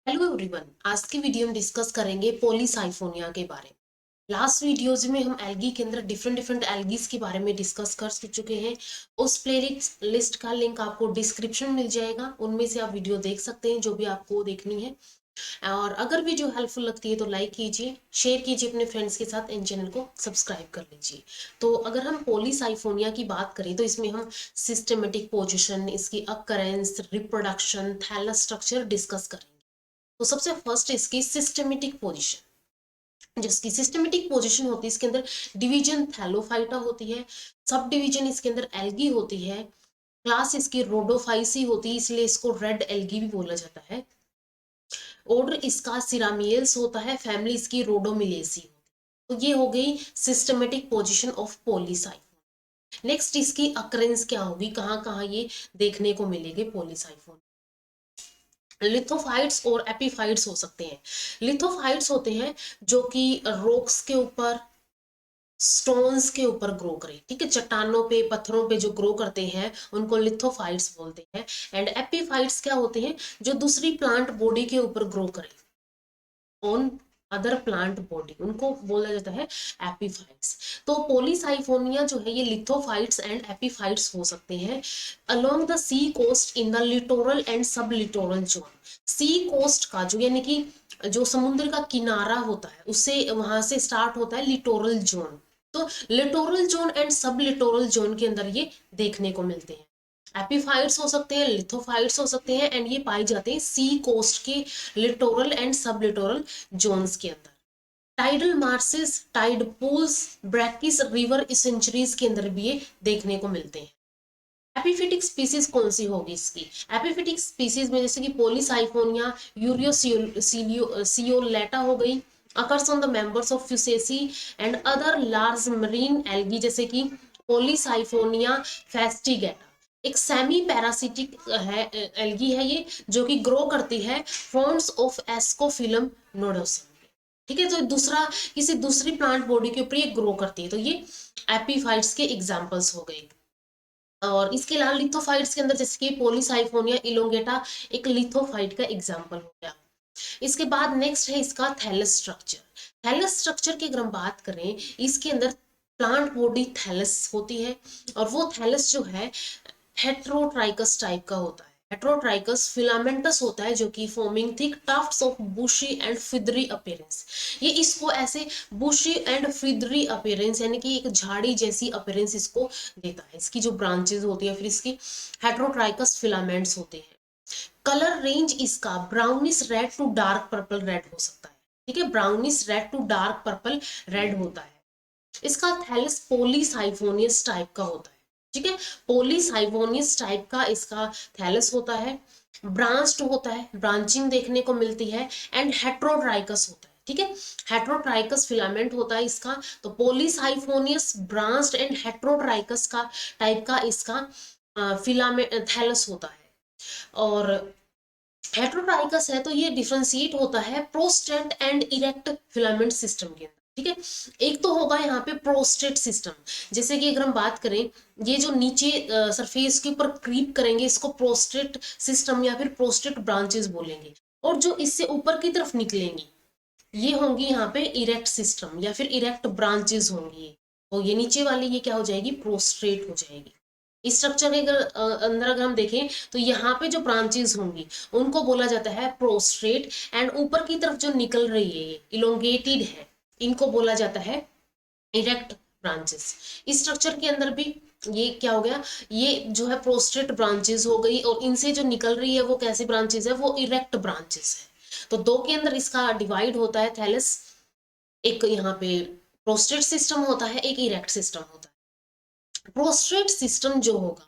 Hello everyone. आज की video में डिस्कस करेंगे पॉलीसाइफोनिया के बारे में। लास्ट वीडियोज में हम एल्गी के अंदर डिफरेंट डिफरेंट एल्गीज के बारे में डिस्कस कर चुके हैं। उस प्ले लिस्ट का लिंक आपको डिस्क्रिप्शन मिल जाएगा, उनमें से आप वीडियो देख सकते हैं जो भी आपको देखनी है। और अगर वीडियो हेल्पफुल लगती है तो लाइक कीजिए, शेयर कीजिए अपने फ्रेंड्स के साथ, इन चैनल को सब्सक्राइब कर लीजिए। तो अगर हम पॉलीसाइफोनिया की बात करें तो इसमें हम सिस्टमेटिक पोजिशन, इसकी occurrence, reproduction, thallus structure discuss करेंगे। तो सबसे फर्स्ट इसकी सिस्टमेटिक पोजीशन, जिसकी सिस्टमेटिक पोजीशन होती है इसके अंदर डिवीजन थैलोफाइटा होती है, सब डिवीजन इसके अंदर एल्गी होती है, क्लास इसकी रोडोफाइसी होती है, इसलिए इसको रेड एल्गी भी बोला जाता है। ऑर्डर इसका सिरामियल्स होता है, फैमिली इसकी रोडोमिलेसी होती है। तो ये हो गई सिस्टमेटिक पोजीशन ऑफ पॉलीसाइफोन। नेक्स्ट इसकी अकरेंस क्या होगी, कहाँ कहाँ ये देखने को मिलेंगे पॉलीसाइफोन। लिथोफाइट्स और एपीफाइट्स हो सकते हैं। लिथोफाइट्स होते हैं जो कि रॉक्स के ऊपर, स्टोन्स के ऊपर ग्रो करें, ठीक है, चट्टानों पे, पत्थरों पे जो ग्रो करते हैं उनको लिथोफाइट्स बोलते हैं। एंड एपीफाइट्स क्या होते हैं, जो दूसरी प्लांट बॉडी के ऊपर ग्रो करें, ऑन अदर प्लांट बॉडी, उनको बोला जाता है एपीफाइट्स। तो पॉलीसाइफोनिया जो है ये लिथोफाइट्स एंड एपीफाइट्स हो सकते हैं along the sea coast in the littoral and sub littoral zone. Sea coast का जो, यानी कि जो समुद्र का किनारा होता है, उससे वहां से स्टार्ट होता है लिटोरल जोन। तो littoral zone and sub littoral zone के अंदर ये देखने को मिलते हैं। एपीफाइट्स हो सकते हैं, लिथोफाइट्स हो सकते हैं, एंड ये पाए जाते हैं सी कोस्ट के littoral and sub littoral zones के अंदर। Tidal marshes, tide pools, brackish river estuaries के अंदर भी ये देखने को मिलते हैं। एपिफिटिक स्पीसीज कौन सी होगी इसकी, एपिफिटिक स्पीसीज में जैसे कि पॉलीसाइफोनिया, यूरियोसियोलेटा हो गई, occurs on the members of fucaceae and other large marine algae, जैसे कि पॉलीसाइफोनिया फेस्टिगेटा। एक सेमी पैरासिटिक है एल्गी है ये, जो कि ग्रो करती है फॉर्म्स ऑफ एस्कोफिलम नोडोसम। ठीक है, तो दूसरा किसी दूसरी प्लांट बॉडी के ऊपर ये ग्रो करती है। तो ये एपीफाइट्स के एग्जांपल्स हो गए। और इसके अलावा लिथोफाइट्स के अंदर जैसे कि पॉलीसाइफोनिया इलोंगेटा एक लिथोफाइट का एग्जांपल हो गया। इसके बाद नेक्स्ट है इसका थैलस स्ट्रक्चर। थैलस स्ट्रक्चर की अगर हम बात करें, इसके अंदर प्लांट बॉडी थैलस होती है, और वो थैलस जो है हेट्रोट्राइकस टाइप का होता है। हेट्रोट्राइकस फिलामेंटस होता है, जो कि forming thick tufts of bushy and feathery appearance. ये इसको ऐसे बुशी एंड फिदरी अपीयरेंस, यानी कि एक झाड़ी जैसी अपीयरेंस इसको देता है। इसकी जो ब्रांचेस होती है, फिर इसकी हेट्रोट्राइकस फिलामेंट्स होते हैं। कलर रेंज इसका brownish red to dark purple red हो सकता है। ठीक है, brownish red to dark purple red होता है। इसका थैलस पॉलीसाइफोनियस टाइप का होता है। ठीक है, पॉलीसाइफोनियस टाइप का इसका थैलस होता है। ब्रांच्ड होता है, ब्रांचिंग देखने को मिलती है, एंड हेट्रोट्राइकस होता है। ठीक है, हेट्रोट्राइकस फिलामेंट होता है इसका। तो पॉलीसाइफोनियस ब्रांच्ड एंड हेट्रोट्राइकस का टाइप का इसका फिलामेंट थैलस होता है। और हेट्रोट्राइकस है तो ये डिफरेंशिएट होता है prostate and erect filament system के अंदर। ठीक है, एक तो होगा यहाँ पे प्रोस्टेट सिस्टम, जैसे कि अगर हम बात करें, ये जो नीचे सरफेस के ऊपर क्रीप करेंगे इसको प्रोस्टेट सिस्टम या फिर प्रोस्टेट ब्रांचेस बोलेंगे। और जो इससे ऊपर की तरफ निकलेंगी ये होंगी यहाँ पे इरेक्ट सिस्टम या फिर इरेक्ट ब्रांचेस होंगी। तो ये नीचे वाली ये क्या हो जाएगी, प्रोस्ट्रेट हो जाएगी। इस स्ट्रक्चर के अंदर अगर हम देखें तो यहाँ पे जो ब्रांचेस होंगी उनको बोला जाता है प्रोस्ट्रेट, एंड ऊपर की तरफ जो निकल रही है ये इलोंगेटेड है, इनको बोला जाता है इरेक्ट ब्रांचेस। इस स्ट्रक्चर के अंदर भी ये क्या हो गया, ये जो है प्रोस्ट्रेट ब्रांचेस हो गई, और इनसे जो निकल रही है वो कैसी ब्रांचेस है, वो इरेक्ट ब्रांचेस है। तो दो के अंदर इसका डिवाइड होता है थैलस, एक यहाँ पे प्रोस्ट्रेट सिस्टम होता है, एक इरेक्ट सिस्टम होता है। प्रोस्ट्रेट सिस्टम जो होगा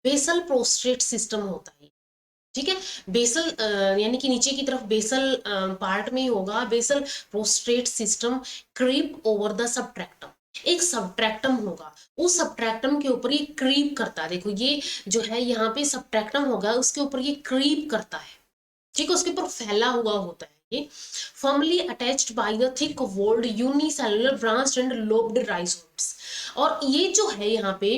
बेसल प्रोस्ट्रेट सिस्टम होता है। ठीक है, बेसल यानी कि नीचे की तरफ बेसल पार्ट में ही होगा basal prostrate system, creep over the substratum. एक सबट्रैक्टम होगा, उस सबट्रैक्टम के ऊपर ये क्रीप करता है। देखो ये जो है यहाँ पे सबट्रैक्टम होगा, उसके ऊपर ये क्रीप करता है। ठीक है, उसके ऊपर फैला हुआ होता है ये, firmly attached by the thick walled unicellular branch and lobed rhizoids. और ये जो है यहाँ पे,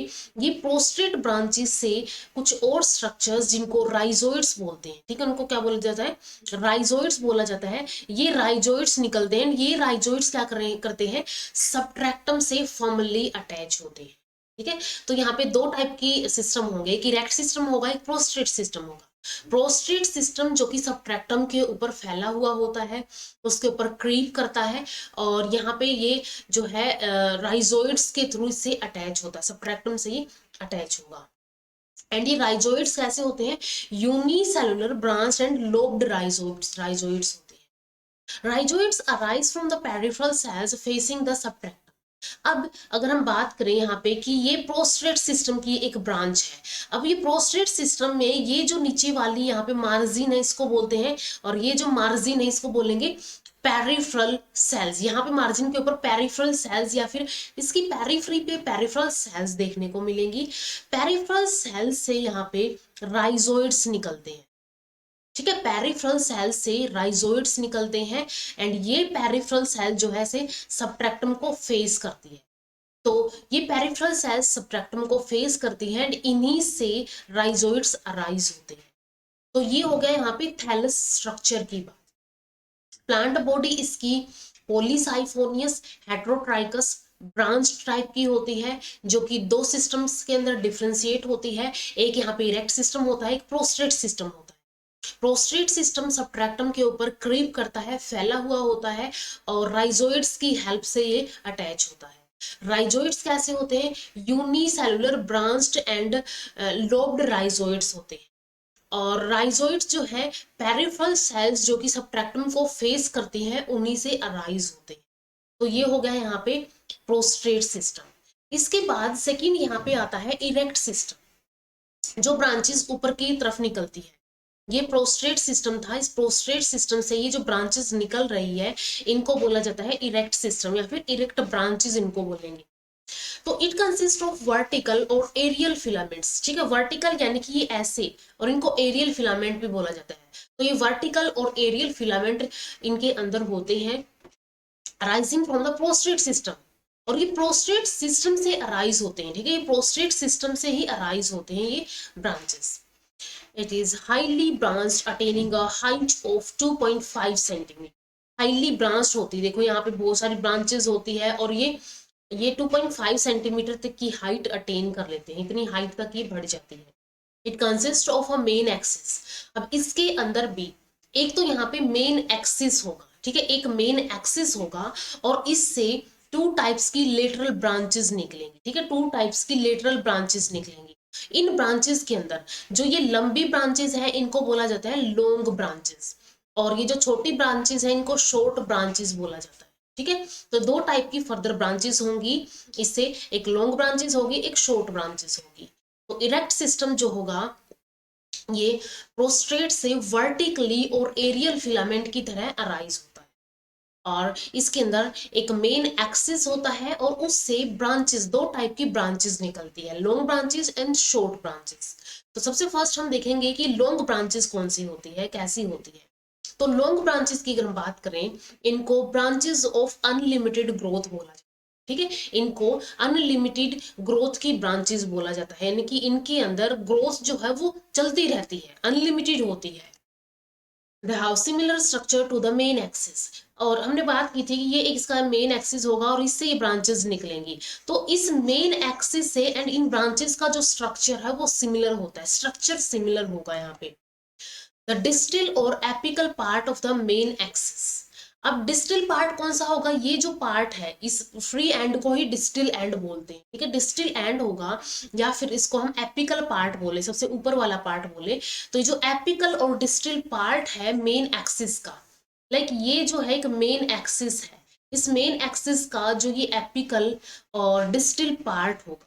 ये प्रोस्टेट ब्रांचेस से कुछ और स्ट्रक्चर्स जिनको राइजोइड्स बोलते हैं, ठीक है, उनको क्या बोला जाता है, राइजोइड्स बोला जाता है। ये राइजोइड्स निकलते हैं, ये राइजोइड्स क्या करते हैं, सबट्रैक्टम से फर्मली अटैच होते हैं। ठीक है, तो यहाँ पे दो टाइप की सिस्टम होंगे, एक इरेक्ट सिस्टम होगा, एक प्रोस्टेट सिस्टम होगा। प्रोस्टेट सिस्टम जो कि सबट्रैक्टम के ऊपर फैला हुआ होता है, उसके ऊपर क्रीप करता है, और यहाँ पे ये जो है राइजोइड्स के थ्रू इससे अटैच होता है, सबट्रैक्टम से ही अटैच होगा। एंड ये राइजोइड्स कैसे होते हैं, unicellular branch and lobed rhizoids होते हैं। Rhizoids arise from the peripheral cells facing the substratum. अब अगर हम बात करें यहाँ पे कि ये प्रोस्टेट सिस्टम की एक ब्रांच है। अब ये प्रोस्टेट सिस्टम में ये जो नीचे वाली यहाँ पे मार्जिन है इसको बोलते हैं, और ये जो मार्जिन है इसको बोलेंगे पेरिफेरल सेल्स। यहाँ पे मार्जिन के ऊपर पेरिफेरल सेल्स या फिर इसकी पेरिफेरी पे पेरिफेरल सेल्स देखने को मिलेंगी। पेरिफेरल सेल्स से यहाँ पे राइजोइड्स निकलते हैं। ठीक है, पेरिफेरल सेल से राइजोइड्स निकलते हैं, एंड ये पेरिफेरल सेल जो है से सबट्रैक्टम को फेस करती है। तो ये पेरिफेरल सेल सबट्रैक्टम को फेस करती है, एंड इन्हीं से राइजोइड्स अराइज होते हैं। तो ये हो गया यहाँ पे थैलस स्ट्रक्चर की बात। प्लांट बॉडी इसकी पॉलीसाइफोनियस हेटेरोट्राइकस ब्रांच टाइप की होती है, जो कि दो सिस्टम्स के अंदर डिफ्रेंशिएट होती है। एक यहाँ पे इरेक्ट सिस्टम होता है, एक प्रोस्टेट सिस्टम होता है। प्रोस्टेट सिस्टम सबट्रैक्टम के ऊपर क्रीप करता है, फैला हुआ होता है, और राइजोइड्स की हेल्प से ये अटैच होता है। राइजोइड्स कैसे होते हैं, unicellular branched and lobed rhizoids होते हैं। और राइजोइड्स जो है पेरिफेरल सेल्स जो कि सबट्रैक्टम को फेस करती हैं, उन्हीं से अराइज होते हैं। तो ये हो गया यहाँ पे प्रोस्टेट सिस्टम। इसके बाद सेकंड यहाँ पे आता है इरेक्ट सिस्टम, जो ब्रांचेस ऊपर की तरफ निकलती है। ये प्रोस्टेट सिस्टम था, इस प्रोस्टेट सिस्टम से ये जो ब्रांचेस निकल रही है इनको बोला जाता है इरेक्ट सिस्टम, या फिर इरेक्ट ब्रांचेस इनको बोलेंगे। तो इट कंसिस्ट ऑफ वर्टिकल और एरियल फिलामेंट्स। ठीक है, वर्टिकल यानी कि ये ऐसे, और इनको एरियल फिलामेंट भी बोला जाता है। तो ये वर्टिकल और एरियल फिलामेंट इनके अंदर होते हैं, arising from the prostate system. और ये प्रोस्टेट सिस्टम से अराइज होते हैं। ठीक है, ये प्रोस्टेट सिस्टम से ही अराइज होते हैं ये branches. It is highly branched, attaining a height of 2.5 centimetre. Highly branched होती है, देखो यहाँ पे बहुत सारी ब्रांचेस होती है, और ये 2.5 सेंटीमीटर तक की हाइट अटेन कर लेते हैं, इतनी हाइट तक ये बढ़ जाती है। It consist of a main axis. अब इसके अंदर भी एक तो यहाँ पे मेन एक्सिस होगा, ठीक है, एक मेन एक्सिस होगा, और इससे टू टाइप्स की लेटरल ब्रांचेस निकलेंगी। ठीक है, टू टाइप्स की लेटरल ब्रांचेस निकलेंगी। इन ब्रांचेस के अंदर जो ये लंबी ब्रांचेस है इनको बोला जाता है लॉन्ग ब्रांचेस, और ये जो छोटी ब्रांचेस है इनको शॉर्ट ब्रांचेस बोला जाता है। ठीक है, तो दो टाइप की फर्दर ब्रांचेस होंगी इससे, एक लॉन्ग ब्रांचेस होगी, एक शॉर्ट ब्रांचेस होगी। तो इरेक्ट सिस्टम जो होगा ये प्रोस्टेट से वर्टिकली और एरियल फिलामेंट की तरह अराइज होता है, और इसके अंदर एक मेन एक्सिस होता है, और उससे ब्रांचेस, दो टाइप की ब्रांचेस निकलती है, long branches and short branches. तो सबसे फर्स्ट हम देखेंगे कि लॉन्ग ब्रांचेस कौन सी होती है, कैसी होती है। तो लॉन्ग ब्रांचेस की अगर हम बात करें, इनको ब्रांचेस ऑफ अनलिमिटेड ग्रोथ बोला जाता है। ठीक है, इनको अनलिमिटेड ग्रोथ की ब्रांचेस बोला जाता है, यानी कि इनके अंदर ग्रोथ जो है वो चलती रहती है, अनलिमिटेड होती है। They have similar structure to the main axis। और हमने बात की थी कि ये इसका मेन एक्सिस होगा, और इससे ये ब्रांचेस निकलेंगी। तो इस मेन एक्सिस से एंड इन ब्रांचेस का जो स्ट्रक्चर है वो सिमिलर होता है, स्ट्रक्चर सिमिलर होगा यहाँ पे। द डिस्टल और apical part of the main axis. अब डिस्टल पार्ट कौन सा होगा, ये जो पार्ट है इस फ्री एंड को ही डिस्टल एंड बोलते हैं। ठीक है, डिस्टल एंड होगा, या फिर इसको हम एपिकल पार्ट बोले, सबसे ऊपर वाला पार्ट बोले। तो ये जो एपिकल और डिस्टल पार्ट है मेन एक्सिस का, लाइक ये जो है एक मेन एक्सिस है, इस मेन एक्सिस का जो ये एपिकल और डिस्टल पार्ट होगा,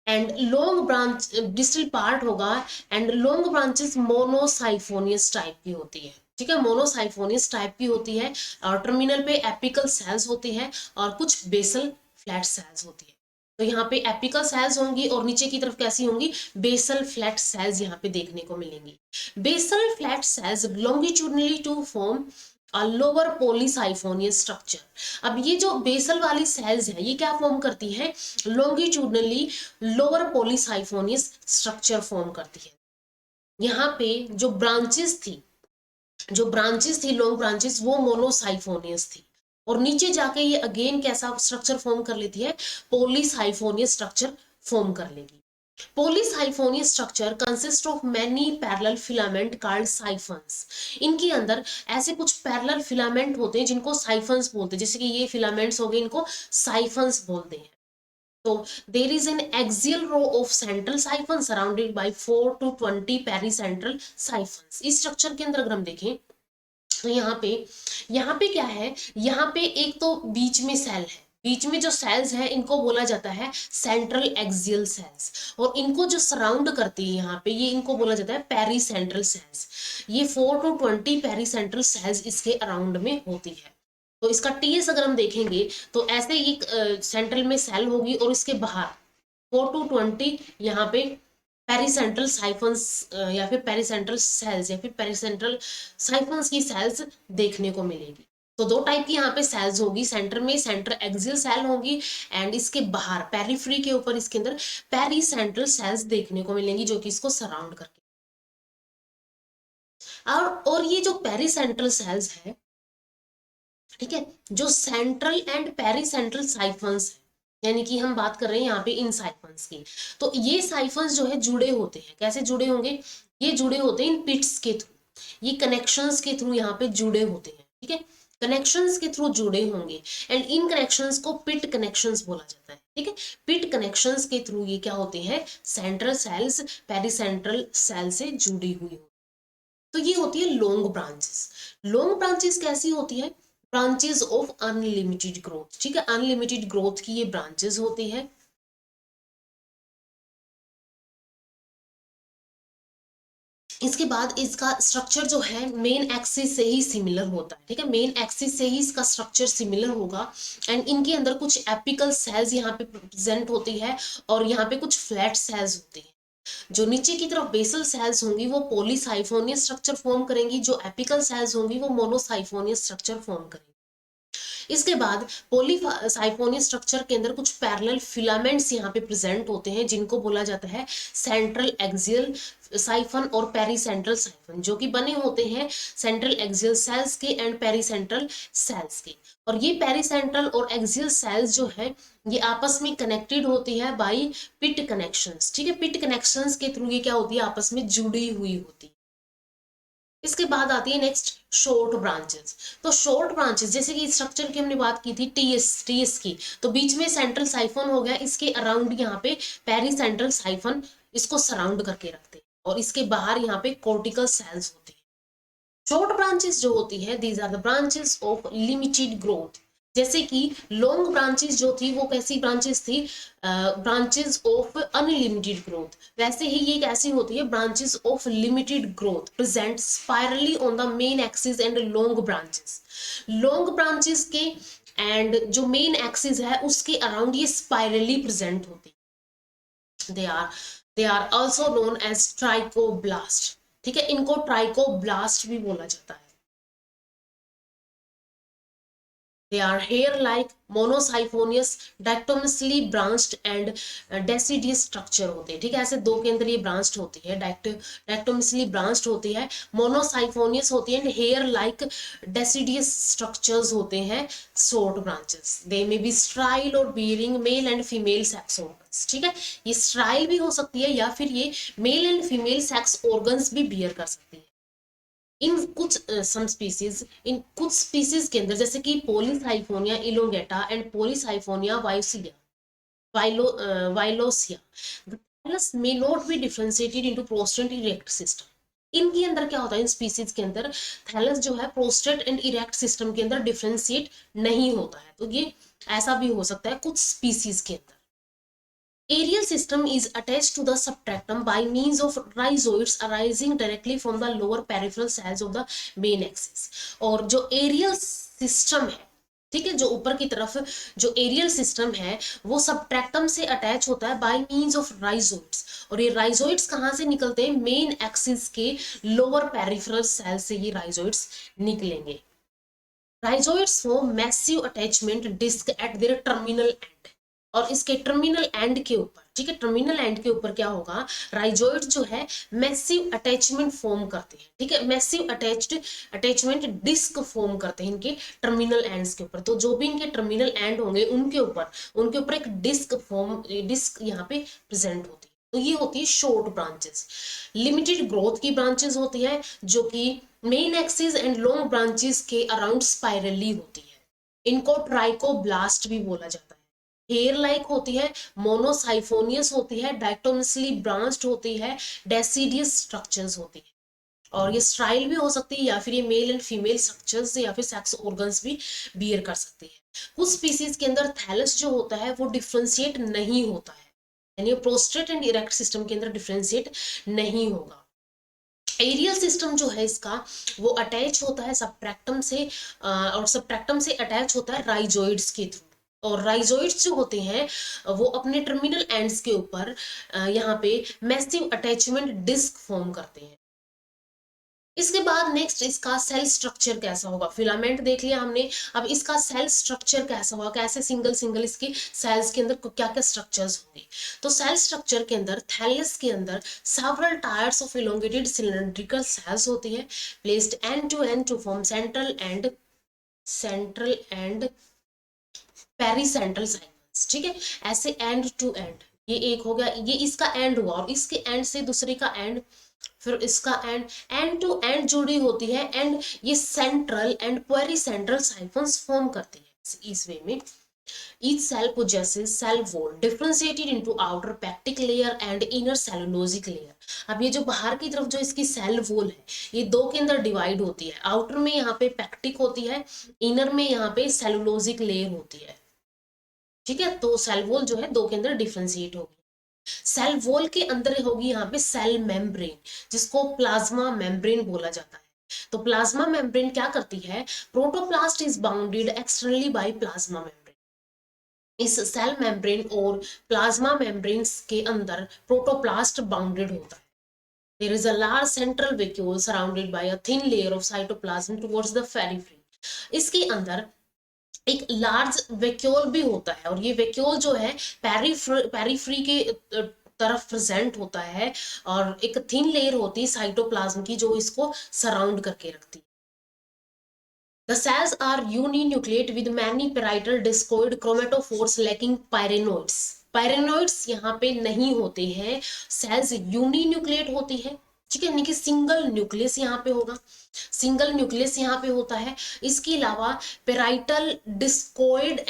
and long branch distal part होगा, एंड लॉन्ग ब्रांचेस मोनोसाइफोनियस टाइप की होती है। ठीक है, मोनोसाइफोनियस टाइप की होती है, और टर्मिनल पे एपिकल सेल्स होती है, और कुछ बेसल फ्लैट सेल्स होती है। तो यहाँ पे एपिकल सेल्स होंगी और नीचे की तरफ कैसी होंगी, बेसल फ्लैट सेल्स यहाँ पे देखने को मिलेंगी। Basal flat cells longitudinally to form a lower polysiphonous structure. अब ये जो बेसल वाली सेल्स है ये क्या फॉर्म करती है, longitudinally lower polysiphonous structure form करती है। यहाँ पे जो ब्रांचेस थी लॉन्ग ब्रांचेस वो मोनोसाइफोनियस थी, और नीचे जाके ये अगेन कैसा स्ट्रक्चर फॉर्म कर लेती है, पॉलीसाइफोनियस स्ट्रक्चर फॉर्म कर लेगी। Polysiphonous structure consist of many parallel filament called siphons. इनके अंदर ऐसे कुछ पैरेलल फिलामेंट होते हैं जिनको साइफन्स बोलते हैं, जैसे कि ये फिलामेंट्स हो गए, इनको साइफन्स बोलते हैं। तो there is an axial row of central siphon surrounded by 4 to 20 pericentral siphons। इस स्ट्रक्चर के अंदर अगर हम देखें तो यहाँ पे क्या है, यहाँ पे एक तो बीच में सेल है, बीच में जो सेल्स है इनको बोला जाता है सेंट्रल एक्सियल सेल्स, और इनको जो सराउंड करती है यहाँ पे ये इनको बोला जाता है पेरीसेंट्रल सेल्स। ये 4 to 20 पेरीसेंट्रल सेल्स इसके अराउंड में होती है। तो इसका टीएस अगर हम देखेंगे तो ऐसे ही सेंट्रल में सेल होगी और इसके बाहर 4 to 20 यहाँ पे पेरीसेंट्रल साइफन्स या फिर पेरीसेंट्रल सेल्स या फिर पेरीसेंट्रल साइफन्स की सेल्स देखने को मिलेगी। तो दो टाइप की यहाँ पे सेल्स होगी, सेंटर में सेंटर एक्सियल सेल होगी एंड इसके बाहर पेरिफ्री के ऊपर इसके अंदर पेरीसेंट्रल सेल्स देखने को मिलेंगी जो कि इसको सराउंड करके। और ये जो पेरीसेंट्रल सेल्स है, ठीक है, जो सेंट्रल एंड पेरीसेंट्रल साइफन्स है, यानी कि हम बात कर रहे हैं यहाँ पे इन साइफन्स की, तो ये साइफन्स जो है जुड़े होते हैं, कैसे जुड़े होंगे, ये जुड़े होते हैं इन पिट्स के थ्रू, ये कनेक्शंस के थ्रू यहाँ पे जुड़े होते हैं, ठीक है, कनेक्शंस के थ्रू जुड़े होंगे एंड इन कनेक्शंस को पिट कनेक्शंस बोला जाता है, ठीक है। पिट कनेक्शंस के थ्रू ये क्या होते हैं, सेंट्रल सेल्स पेरीसेंट्रल सेल से जुड़ी हुई होती। तो ये होती है लॉन्ग ब्रांचेस। लॉन्ग ब्रांचेस कैसी होती है, ब्रांचेस ऑफ अनलिमिटेड ग्रोथ, ठीक है, अनलिमिटेड ग्रोथ की ये ब्रांचेस होती है। इसके बाद इसका स्ट्रक्चर जो है मेन एक्सिस से ही सिमिलर होता है, ठीक है, मेन एक्सिस से ही इसका स्ट्रक्चर सिमिलर होगा एंड इनके अंदर कुछ एपिकल सेल्स यहाँ पे प्रेजेंट होती है और यहाँ पे कुछ फ्लैट सेल्स होती है। जो नीचे की तरफ बेसल सेल्स होंगी वो पॉलीसाइफोनियस स्ट्रक्चर फॉर्म करेंगी, जो एपिकल सेल्स होंगी वो मोनोसाइफोनियस स्ट्रक्चर फॉर्म करेंगी। इसके बाद पॉलीसाइफोनियस स्ट्रक्चर के अंदर कुछ पैरेलल फिलामेंट्स यहाँ पे प्रेजेंट होते हैं जिनको बोला जाता है सेंट्रल एक्सियल साइफन और पेरीसेंट्रल साइफन, जो कि बने होते हैं सेंट्रल एक्सियल सेल्स के एंड पेरीसेंट्रल सेल्स के। और ये पेरीसेंट्रल और एक्सियल सेल्स जो है ये आपस में कनेक्टेड होती है बाय पिट कनेक्शंस, ठीक है, पिट कनेक्शंस के थ्रू ये क्या होती है, आपस में जुड़ी हुई होती है। इसके बाद आती है नेक्स्ट शॉर्ट ब्रांचेस। तो शॉर्ट ब्रांचेस जैसे कि स्ट्रक्चर की हमने बात की थी टीएस की, तो बीच में सेंट्रल साइफन हो गया, इसके अराउंड यहाँ पे पेरीसेंट्रल साइफन इसको सराउंड करके रखते हैं और इसके बाहर यहाँ पे कॉर्टिकल सेल्स होते हैं। शॉर्ट ब्रांचेस जो होती है these are the branches of limited growth. जैसे कि लॉन्ग ब्रांचेस जो थी वो कैसी ब्रांचेस थी, ब्रांचेस ऑफ अनलिमिटेड ग्रोथ, वैसे ही ये कैसी होती है, branches of limited growth present spirally on the main axis and long branches. Long branches के एंड जो मेन एक्सिस है उसके अराउंड ये स्पाइरली प्रेजेंट होती है। They are also known as trichoblast, ठीक है, इनको ट्राइकोब्लास्ट भी बोला जाता है। They are hair-like, monocyphonious, dichotomously branched and deciduous structure होते हैं, ठीक है, ऐसे दो के अंदर ये branched होती है, dichotomously branched होती है, monocyphonious होती है, and hair-like deciduous structures होते हैं short branches. They may be sterile or bearing male and female sex organs, ठीक है, ये sterile भी हो सकती है या फिर ये male and female sex organs भी bear कर सकती है। इन कुछ कुछ स्पीसीज के अंदर जैसे कि polysiphonia elongata and polysiphonia violacea, the thallus may not be differentiated into prostate and erect system। इनके अंदर क्या होता है, इन स्पीसीज के अंदर थैलस जो है प्रोस्टेट एंड इरेक्ट सिस्टम के अंदर डिफरेंशिएट नहीं होता है, तो ये ऐसा भी हो सकता है कुछ स्पीसीज के अंदर। Aerial system is attached to the substratum by means of rhizoids arising directly from the lower peripheral cells of the main axis। और जो एरियल सिस्टम है, ठीक है। जो ऊपर की तरफ जो एरियल सिस्टम है वो सबट्रैक्टम से अटैच होता है बाय मींस ऑफ राइजोइड्स, और ये राइजोइड्स कहाँ से निकलते हैं, मेन एक्सिस के लोअर पेरिफेरल सेल से ये राइजोइड्स निकलेंगे। Rhizoids form massive attachment disc at their terminal end, और इसके टर्मिनल एंड के ऊपर, ठीक है, टर्मिनल एंड के ऊपर क्या होगा, राइजोइड जो है मैसिव अटैचमेंट फॉर्म करते हैं, ठीक है, मैसिव अटैचमेंट डिस्क फॉर्म करते हैं इनके टर्मिनल एंड्स के ऊपर। तो जो भी इनके टर्मिनल एंड होंगे उनके ऊपर एक डिस्क यहाँ पे प्रेजेंट होती है। तो ये होती है शॉर्ट ब्रांचेस। लिमिटेड ग्रोथ की ब्रांचेस होती है जो कि main axis and long branches के अराउंड स्पाइरली होती है। इनको ट्राइकोब्लास्ट भी बोला जाता है। हेयर लाइक होती है, मोनोसाइफोनियस होती है, डायटोमसली ब्रांच्ड होती है, डेसिडियस स्ट्रक्चर्स होती है, और ये स्ट्राइल भी हो सकती है, या फिर ये मेल एंड फीमेल स्ट्रक्चर्स या फिर सेक्स ऑर्गन्स भी बियर कर सकती है। कुछ स्पीसीज के अंदर थैलस जो होता है वो डिफ्रेंशिएट नहीं होता है, यानी प्रोस्टेट एंड इरेक्ट सिस्टम के अंदर डिफ्रेंशिएट नहीं होगा। एरियल सिस्टम जो है इसका वो अटैच होता है सबट्रैक्टम से, और सबट्रैक्टम से अटैच होता है राइजोइड्स के थ्रू, और राइजोइड्स जो होते हैं वो अपने टर्मिनल एंड्स के ऊपर यहाँ पे मैसिव अटैचमेंट डिस्क फॉर्म करते हैं। इसके बाद नेक्स्ट इसका सेल स्ट्रक्चर कैसा होगा, फिलामेंट देख लिया हमने, अब इसका सेल स्ट्रक्चर कैसा होगा, कैसे सिंगल सिंगल इसके सेल्स के अंदर क्या क्या स्ट्रक्चर्स होंगे। तो सेल स्ट्रक्चर के अंदर थैलस के अंदर several tiers of elongated cylindrical cells होती है, placed end to form central and pericentral siphons, ठीक है, ऐसे एंड टू एंड, ये एक हो गया, ये इसका एंड हुआ, और इसके एंड से दूसरे का एंड, फिर इसका एंड टू एंड जुड़ी होती है, एंड ये सेंट्रल एंड पेरीसेंट्रल साइफन्स फॉर्म करती है। इस वे में each cell possesses cell wall differentiated into outer pectic layer and inner cellulosic layer। अब ये जो बाहर की तरफ जो इसकी सेल वॉल है ये दो के अंदर डिवाइड होती है, आउटर में यहाँ पे पेक्टिक होती है, इनर में यहाँ पे सेलुलोजिक लेयर होती है, ठीक है। तो सेल वॉल जो है दो के अंदर डिफ्रेंशिएट होगी। सेल वॉल के अंदर होगी यहाँ पे सेल मेम्ब्रेन, जिसको प्लाज्मा मेम्ब्रेन बोला जाता है। तो प्लाज्मा मेम्ब्रेन क्या करती है, protoplast is bounded externally by plasma membrane. इस सेल मेम्ब्रेन और प्लाज्मा मेम्ब्रेन्स के अंदर प्रोटोप्लास्ट बाउंडेड होता है। There is a large central vacuole surrounded by a thin layer of cytoplasm towards the periphery। इसके अंदर एक लार्ज वेक्यूल भी होता है, और ये वेक्यूल जो है पेरिफ्री के तरफ प्रेजेंट होता है, और एक थिन लेयर होती है साइटोप्लाज्म की जो इसको सराउंड करके रखती है। The cells are uninucleate with many parietal discoid chromatophores lacking pyrenoids। Pyrenoids यहाँ पे नहीं होते हैं, सेल्स यूनिन्यूक्लिएट होती है, ठीक है, यानी कि सिंगल न्यूक्लियस यहाँ पे होगा, सिंगल न्यूक्लियस यहाँ पे होता है। इसके अलावा पेराइटल डिस्कोइड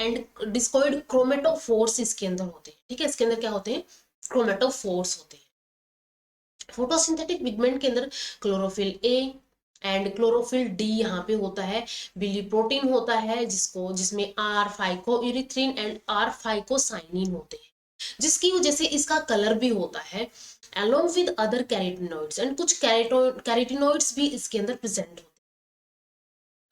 क्रोमेटोफोर्स इसके अंदर होते हैं, ठीक है, इसके अंदर क्या होते हैं, क्रोमेटोफोर्स होते हैं। फोटोसिंथेटिक पिगमेंट के अंदर chlorophyll A and chlorophyll D यहाँ पे होता है, बिली प्रोटीन होता है जिसमें आर फाइकोइरिथ्रिन एंड आर फाइकोसाइनिन होते हैं, जिसकी वजह से इसका कलर भी होता है, along with other carotenoids, and कुछ कैरोटिनोइड्स भी इसके अंदर प्रेजेंट होते हैं।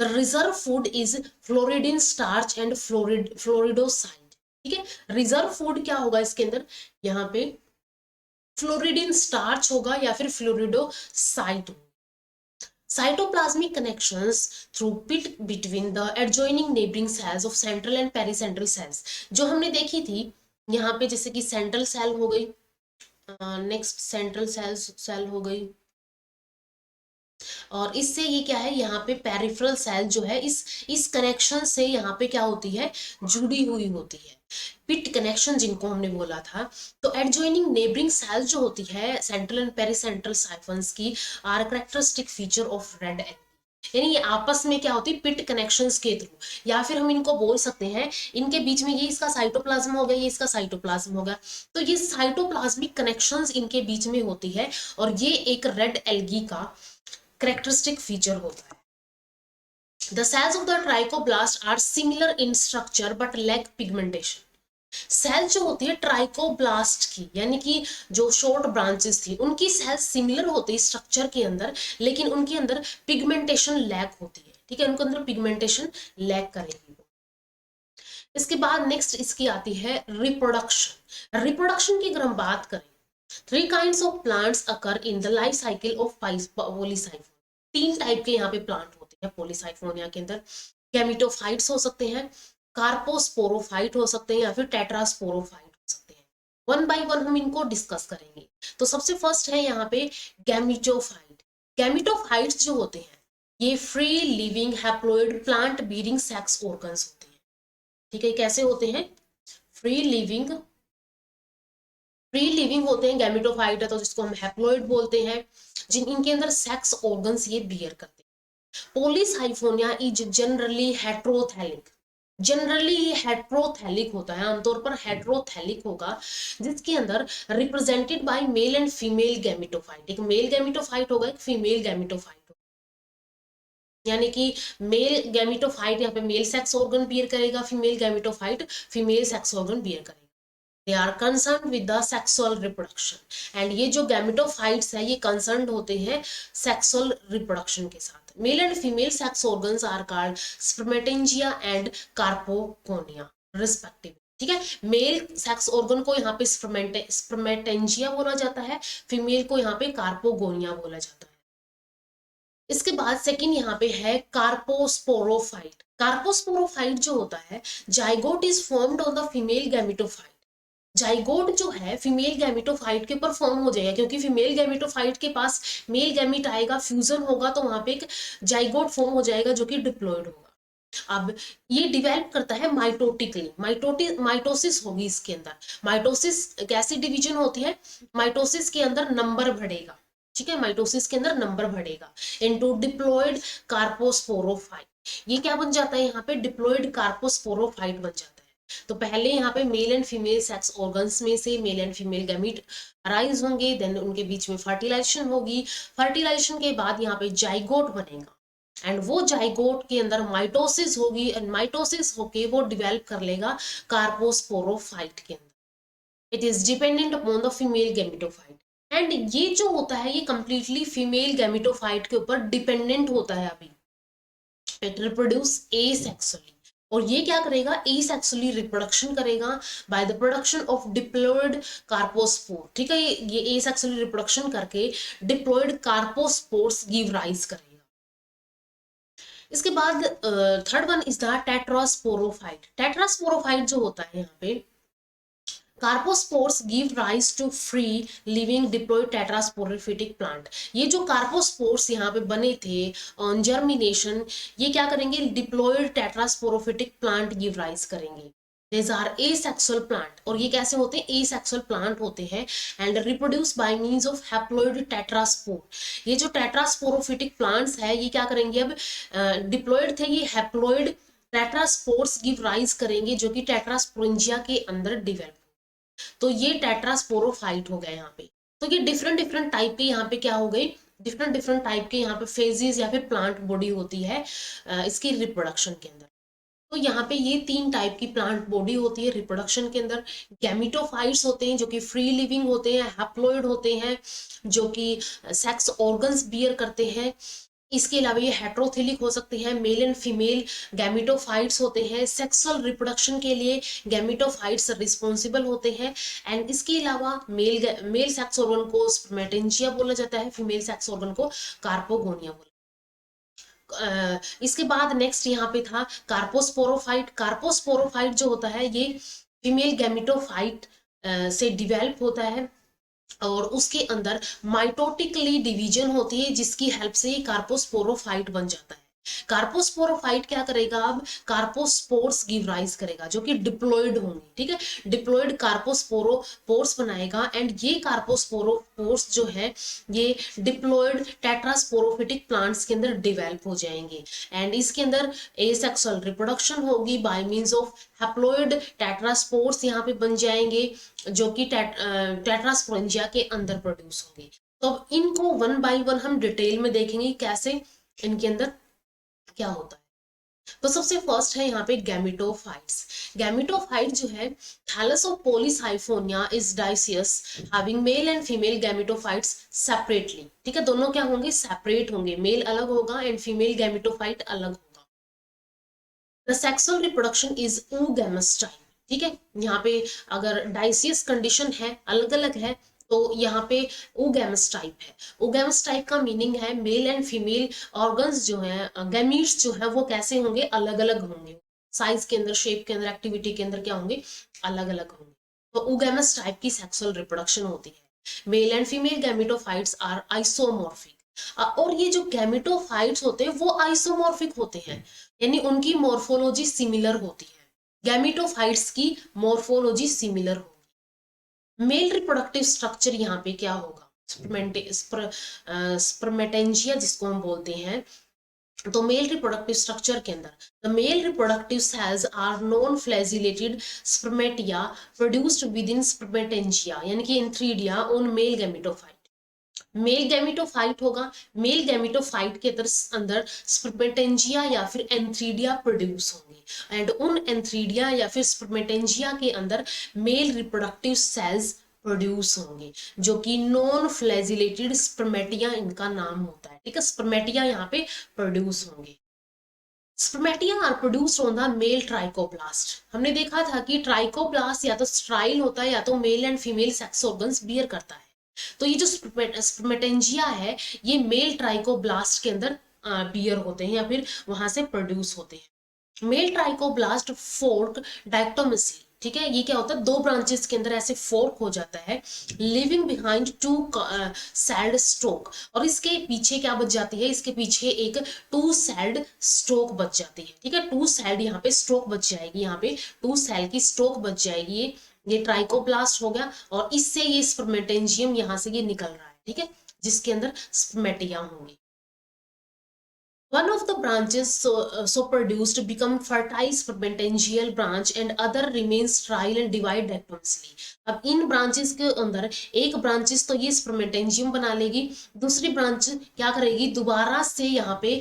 The reserve food is floridean starch and floridoside, ठीक है। रिजर्व फूड क्या होगा इसके अंदर, यहाँ पे फ्लोरिडिन स्टार्च होगा या फिर फ्लोरिडोसाइड होगा। Cytoplasmic connections through pit between the adjoining neighboring cells of central and pericentral cells, जो हमने देखी थी यहाँ पे, जैसे कि सेंट्रल सेल हो गई, नेक्स्ट सेंट्रल सेल हो गई, और इससे ये क्या है, यहाँ पे पेरिफेरल सेल जो है इस कनेक्शन से यहाँ पे क्या होती है, जुड़ी हुई होती है, पिट कनेक्शन जिनको हमने बोला था। तो एडजॉइनिंग नेबरिंग सेल जो होती है सेंट्रल एंड पेरिसेंट्रल साइफन्स की are characteristic feature of red algae, यानी ये आपस में क्या होती है, पिट कनेक्शंस के थ्रू, या फिर हम इनको बोल सकते हैं इनके बीच में ये इसका साइटोप्लाज्म हो गया, ये इसका साइटोप्लाज्म हो गया, तो ये साइटोप्लाज्मिक कनेक्शंस इनके बीच में होती है, और ये एक रेड एल्गी का कैरेक्टरिस्टिक फीचर होता है। The cells of the trichoblast are similar in structure but lack pigmentation। Cell जो होती है ट्राइकोब्लास्ट की, यानी कि जो शॉर्ट ब्रांचेस थी उनकी सेल सिमिलर होती है स्ट्रक्चर के अंदर, लेकिन उनके अंदर पिगमेंटेशन लैक होती है, ठीक है, उनके अंदर पिगमेंटेशन लैक करेगी। इसके बाद नेक्स्ट इसकी आती है रिप्रोडक्शन। रिप्रोडक्शन की अगर हम बात करें, 3 kinds of plants occur in the life cycle of polysiphon. 3 type के यहाँ पे प्लांट होते हैं पॉलीसाइफोनिया के अंदर। गैमिटोफाइट्स हो सकते हैं, कार्पोस्पोरोफाइट हो सकते हैं, या फिर टेट्रास्पोरोफाइट हो सकते हैं। वन बाय वन हम इनको डिस्कस करेंगे। तो सबसे फर्स्ट है यहाँ पे गैमिटोफाइट। गैमिटोफाइट्स जो होते हैं ये free living haploid plant bearing sex organs होते हैं। ठीक है, कैसे होते हैं? फ्री लिविंग, फ्री लिविंग होते हैं गैमेटोफाइट है तो जिसको हम हैप्लॉइड बोलते हैं, जिन इनके अंदर सेक्स ऑर्गन्स ये बियर करते हैं। Polysiphonia is generally heterothallic. Generally ये हेट्रोथैलिक होता है, आमतौर पर हेट्रोथैलिक होगा, जिसके अंदर represented by mail and female gametophyte. एक मेल गैमेटोफाइट होगा, एक फीमेल गैमेटोफाइट होगा। यानी कि मेल गैमेटोफाइट यहाँ पे मेल सेक्स ऑर्गन बियर करेगा, female gametophyte female sex organ bear करेगा। They are concern with the sexual reproduction. And ये जो गैमेटोफाइट्स है ये कंसर्न होते हैं सेक्सुअल रिप्रोडक्शन के साथ। Male and female sex organs are called spermatangia and carpogonia respectively. ठीक है, मेल सेक्स ऑर्गन को यहाँ पे स्पर्मेटेंजिया बोला जाता है, फीमेल को यहाँ पे कार्पोगोनिया बोला जाता है। इसके बाद सेकंड यहाँ पे है कार्पोस्पोरोफाइट। कार्पोस्पोरोफाइट जो होता है, zygote is formed on the female gametophyte. Zygote जो है फीमेल गैमेटोफाइट के ऊपर फॉर्म हो जाएगा, क्योंकि फीमेल गैमेटोफाइट के पास मेल गैमेट आएगा, फ्यूजन होगा, तो वहां पे एक जाइगोट फॉर्म हो जाएगा जो कि डिप्लॉयड होगा। अब ये डिवेल्प करता है माइटोटिकली, माइटोसिस होगी इसके अंदर। माइटोसिस कैसी डिवीजन होती है? माइटोसिस के अंदर नंबर बढ़ेगा। ठीक है, माइटोसिस के अंदर नंबर बढ़ेगा इनटू डिप्लॉयड कार्पोस्पोरोफाइट। ये क्या बन जाता है यहाँ पे? डिप्लॉयड कार्पोस्पोरोफाइट बन जाता है। तो पहले यहाँ पे mail and female sex organs में से mail and female gamete arise होंगे, देन उनके बीच में फर्टिलाइजेशन होगी। फर्टिलाइजेशन के बाद यहाँ पे जाइगोट बनेगा एंड वो जाइगोट के अंदर माइटोसिस होगी एंड माइटोसिस होके वो डिवेल्प कर लेगा कार्पोस्पोरोफाइट के अंदर। It is dependent upon the female gametophyte. And ये जो होता है ये कंप्लीटली फीमेल गैमेटोफाइट के ऊपर डिपेंडेंट होता है अभी। इट रिप्रोड्यूस एसेक्सुअली, और ये क्या करेगा? एसेक्सुअली रिप्रोडक्शन करेगा by the production of diploid carpospore. ठीक है, ये एसेक्सुअली रिप्रोडक्शन करके डिप्लॉयड कार्पोस्पोर्स गिव राइज करेगा। इसके बाद third one is the tetrasporophyte. Tetrasporophyte जो होता है यहाँ पे, carpospores give rise to free living diploid tetrasporophytic plant. ये जो कार्पोस्पोर्स यहाँ पे बने थे ऑन जर्मिनेशन, ये क्या करेंगे? Diploid tetrasporophytic plant give rise करेंगे। These are asexual plant, और ये कैसे होते हैं? asexual plant होते हैं and reproduce by means of haploid tetraspore। ये जो टेट्रास्पोरोफिटिक प्लांट्स है ये क्या करेंगे? अब डिप्लॉयड थे, ये हैप्लॉइड टेट्रास्पोर्स गिव राइज करेंगे जो कि टेट्रास्पोरेंजिया के अंदर डिवेल्प। तो ये टेट्रास्पोरोफाइट हो गया यहाँ पे। तो ये डिफरेंट डिफरेंट टाइप के यहाँ पे क्या हो गए? डिफरेंट डिफरेंट टाइप के यहाँ पे फेजेस या फिर प्लांट बॉडी होती है इसकी रिप्रोडक्शन के अंदर। तो यहाँ पे ये 3 टाइप की प्लांट बॉडी होती है रिप्रोडक्शन के अंदर। गैमिटोफाइट्स होते हैं जो कि फ्री लिविंग होते हैं, हैप्लॉइड होते हैं जो कि सेक्स ऑर्गन्स बियर करते हैं। इसके अलावा ये हेट्रोथिलिक हो सकते हैं, मेल एंड फीमेल गैमिटोफाइट्स होते हैं, सेक्सुअल रिप्रोडक्शन के लिए गैमिटोफाइट्स रिस्पॉन्सिबल होते हैं। एंड इसके अलावा मेल सेक्स ऑर्गन को स्पर्मेटेंजिया बोला जाता है, फीमेल सेक्स ऑर्गन को कार्पोगोनिया बोला। इसके बाद नेक्स्ट यहाँ पे था कार्पोस्पोरोफाइट। कार्पोस्पोरोफाइट जो होता है ये फीमेल गैमिटोफाइट से डिवेल्प होता है और उसके अंदर माइटोटिकली डिवीजन होती है जिसकी हेल्प से ये कार्पोस्पोरोफाइट बन जाता है। कार्पोस्पोरोफाइट क्या करेगा? अब कार्पोस्पोर्स गिव राइज करेगा जो कि डिप्लॉयड होंगे। ठीक है, डिप्लॉयड कार्पोस्पोरोपोर्स बनाएगा एंड ये कार्पोस्पोरोपोर्स जो है ये डिप्लॉयड टेट्रास्पोरोफिटिक प्लांट्स के अंदर डिवेल्प हो जाएंगे एंड इसके अंदर एसेक्सुअल रिप्रोडक्शन होगी बाय मींस ऑफ हैप्लॉयड टेट्रास्पोर्स यहाँ पे बन जाएंगे जो कि टेट्रास्पोरेंजिया के अंदर प्रोड्यूस होंगे। तो अब इनको वन बाय वन हम डिटेल में देखेंगे कैसे इनके अंदर क्या होता है। तो सबसे फर्स्ट है यहाँ पे गैमिटोफाइट्स। गैमिटोफाइट जो है thallus of polysiphonia is dioecious having male and female gametophytes separately. ठीक है, दोनों क्या होंगे? सेपरेट होंगे, मेल अलग होगा एंड फीमेल गैमिटोफाइट अलग होगा। The sexual reproduction is oogamous type, ठीक है। यहाँ पे अगर डाइसियस कंडीशन है, अलग अलग है, तो यहाँ पे oogamous टाइप है। oogamous टाइप का मीनिंग है मेल एंड फीमेल ऑर्गन्स जो है, गैमीट्स जो है वो कैसे होंगे, अलग अलग होंगे, साइज के अंदर, शेप के अंदर, एक्टिविटी के अंदर क्या होंगे, अलग अलग होंगे। तो oogamous टाइप की सेक्सुअल रिप्रोडक्शन होती है। Male and female gametophytes are isomorphic, और ये जो गैमेटोफाइट्स होते हैं वो आइसोमॉर्फिक होते हैं, यानी उनकी मॉर्फोलॉजी सिमिलर होती है। गैमेटोफाइट्स की मॉर्फोलॉजी सिमिलर होगी। मेल रिप्रोडक्टिव स्ट्रक्चर यहाँ पे क्या होगा, स्पर्मेटेंजिया जिसको हम बोलते हैं। तो मेल रिप्रोडक्टिव स्ट्रक्चर के अंदर the male reproductive cells are non flagellated spermatia produced within spermatangia, यानी कि antheridia on male gametophyte. Male gametophyte होगा, मेल गैमेटोफाइट के अंदर स्पर्मेटेंजिया या फिर एंथ्रीडिया प्रोड्यूस होंगे, एंड उन एंथ्रीडिया या फिर स्पर्मेटेंजिया के अंदर मेल रिप्रोडक्टिव सेल्स प्रोड्यूस होंगे, जो कि नॉन फ्लैजिलेटेड स्पर्मेटिया इनका नाम होता है, ठीक है। स्पर्मेटिया यहाँ पे प्रोड्यूस होंगे। Spermatia are produced on the male trichoblast. हमने देखा था कि ट्राइकोप्लास्ट या तो स्ट्राइल होता है या तो male and female sex organs bear करता है। तो ये जो स्पर्मेटेंजिया है ये मेल ट्राइकोब्लास्ट के अंदर बियर होते हैं या फिर वहां से प्रोड्यूस होते हैं। मेल ट्राइकोब्लास्ट फोर्क डायक्टोमेसी, ठीक है, ये क्या होता है, दो ब्रांचेस के अंदर ऐसे फोर्क हो जाता है, leaving behind two celled stalk, और इसके पीछे क्या बच जाती है, इसके पीछे एक टू सेल्ड स्टोक बच जाती है, ठीक है। टू सेल्ड यहाँ पे स्टोक बच जाएगी, यहाँ पे टू सेल की स्टोक बच जाएगी, ये ट्राइकोप्लास्ट हो गया, और इससे ये स्पर्मेटेंजियम यहाँ से ये निकल रहा है, ठीक है, जिसके अंदर स्पर्मेटिया होंगी। One of the branches so produced become fertile spermatangial branch and other remains sterile and divide dichotomously। अब इन ब्रांचेस के अंदर एक ब्रांचेस तो ये स्पर्मेटेंजियम बना लेगी, दूसरी ब्रांच क्या करेगी, दोबारा से यहाँ पे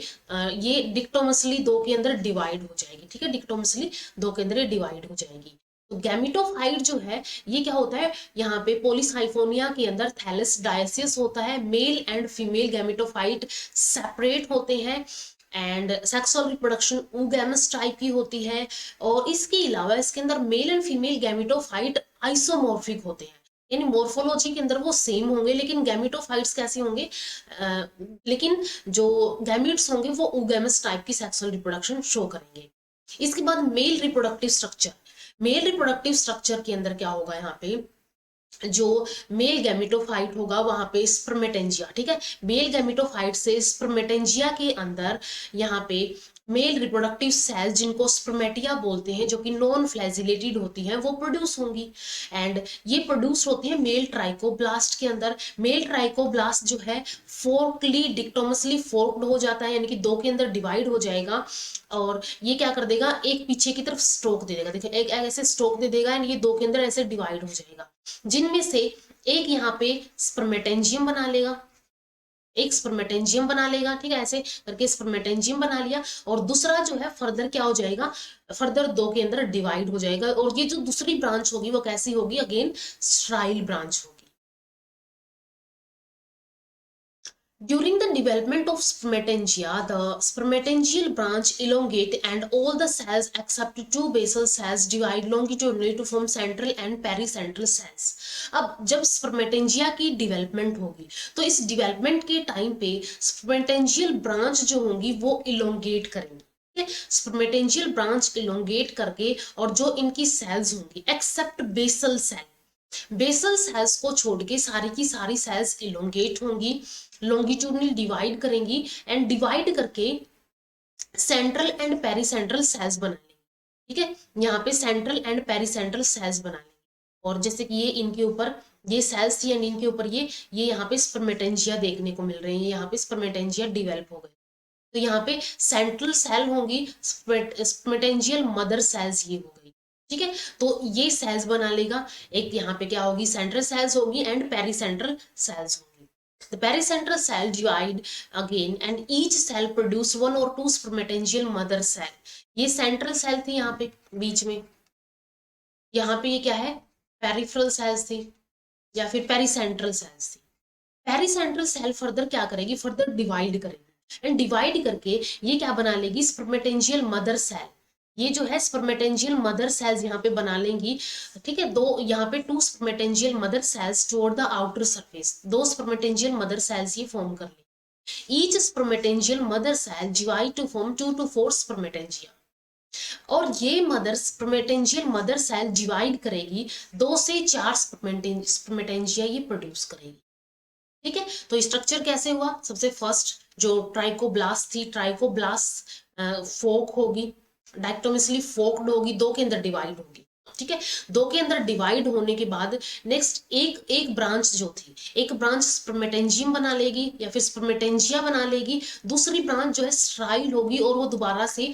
ये डिक्टोमसली दो के अंदर डिवाइड हो जाएगी, ठीक है, डिक्टोमसली दो के अंदर डिवाइड हो जाएगी। तो गैमेटोफाइट जो है ये क्या होता है, यहाँ पे पोलिसाइफोनिया के अंदर थैलस डायसियस होता है, male and female gametophyte separate होते हैं, and sexual reproduction oogamous type की होती है, और इसके अलावा इसके अंदर mail and female gametophyte isomorphic होते हैं, यानी मॉर्फोलॉजी के अंदर वो सेम होंगे लेकिन गैमेटोफाइट्स कैसे होंगे, लेकिन जो गैमेट्स होंगे वो oogamous टाइप की सेक्सुअल रिप्रोडक्शन शो करेंगे। इसके बाद male reproductive structure, male reproductive structure के अंदर क्या होगा, यहाँ पे जो मेल गैमेटोफाइट होगा वहां पे स्पर्मेटेंजिया, ठीक है, मेल गैमेटोफाइट से स्पर्मेटेंजिया के अंदर यहाँ पे मेल रिप्रोडक्टिव सेल्स जिनको स्पर्मेटिया बोलते हैं, जो कि नॉन फ्लैजिलेटेड होती हैं, वो प्रोड्यूस होंगी, एंड ये प्रोड्यूस होती है मेल ट्राइकोब्लास्ट के अंदर। मेल ट्राइकोब्लास्ट जो है फोर्कली डिक्टोमसली फोर्क्ड हो जाता है, यानी कि दो के अंदर डिवाइड हो जाएगा, और ये क्या कर देगा, एक पीछे की तरफ स्ट्रोक दे देगा, देखिए एक ऐसे स्ट्रोक दे देगा, एंड ये दो के अंदर ऐसे डिवाइड हो जाएगा, जिनमें से एक यहाँ पे स्पर्मेटेंजियम बना लेगा, एक स्पर्मेटेंजियम बना लेगा, ठीक है, ऐसे करके स्पर्मेटेंजियम बना लिया, और दूसरा जो है फर्दर क्या हो जाएगा, फर्दर दो के अंदर डिवाइड हो जाएगा, और ये जो दूसरी ब्रांच होगी वो कैसी होगी, अगेन स्ट्राइल ब्रांच होगी। During the development of spermatangia, the spermatangial branch elongate and all the cells except two basal cells divide longitudinally to form central and pericentral cells। अब जब स्पर्मेटेंजिया की डेवलपमेंट होगी तो इस डेवलपमेंट के टाइम पे स्पर्मेटेंजियल branch जो होंगी वो इलोंगेट करेंगी, स्पर्मेटेंजियल ब्रांच इलोंगेट करके, और जो इनकी सेल्स होंगी except basal cell, basal cells को छोड़ के सारी की सारी सेल्स इलोंगेट होंगी, लॉन्गिट्यूडनल डिवाइड करेंगी, एंड डिवाइड करके सेंट्रल एंड पेरीसेंट्रल सेल्स बना लेंगी, ठीक है, यहाँ पे सेंट्रल एंड पेरीसेंट्रल सेल्स बना लेंगे, और जैसे कि ये इनके ऊपर ये सेल्स थी एंड इनके ऊपर ये यहाँ पे स्पर्मेटेंजिया देखने को मिल रहे हैं, यहाँ पे स्पर्मेटेंजिया डिवेलप हो गए, तो यहाँ पे सेंट्रल सेल होंगी, स्पर्मेटेंजियल मदर सेल्स ये हो गई, ठीक है। तो ये सेल्स बना लेगा, एक यहाँ पे क्या होगी, सेंट्रल सेल्स होगी एंड पेरीसेंट्रल सेल्स होगी। The pericentral cell divide again and each cell produce one or two spermatangial mother cell। ये सेंट्रल सेल थी यहाँ पे बीच में, यहाँ पे ये क्या है, पेरिफेरल सेल्स थी या फिर पेरीसेंट्रल सेल्स थी। पेरीसेंट्रल सेल फर्दर क्या करेगी, फर्दर डिवाइड करेगी, एंड डिवाइड करके ये क्या बना लेगी, स्पर्मेटेंजियल मदर सेल, ये जो है स्पर्मेटेंजियल मदर सेल्स यहाँ पे बना लेंगी, ठीक है। दो यहाँ पे 2 spermatangial mother cells toward the outer surface, 2 spermatangial mother cells ये फॉर्म कर लेंगे। Each spermatangial mother cell divide to form 2 to 4 spermatangia, और ये mother spermatangial mother cell divide करेगी, 2 से 4 स्पर्मेटेंजिया ये प्रोड्यूस करेगी, ठीक है। तो स्ट्रक्चर कैसे हुआ, सबसे फर्स्ट जो ट्राइकोब्लास्ट थी, ट्राइकोब्लास्ट फोक होगी, डायक्टोमिसली फोक्ड होगी, 2 के अंदर डिवाइड होगी, ठीक है। 2 के अंदर डिवाइड होने के बाद नेक्स्ट एक ब्रांच जो थी, एक ब्रांच स्पर्मेटेंजियम बना लेगी या फिर स्पर्मेटेंजिया बना लेगी, दूसरी ब्रांच जो है स्ट्राइल होगी और वो दोबारा से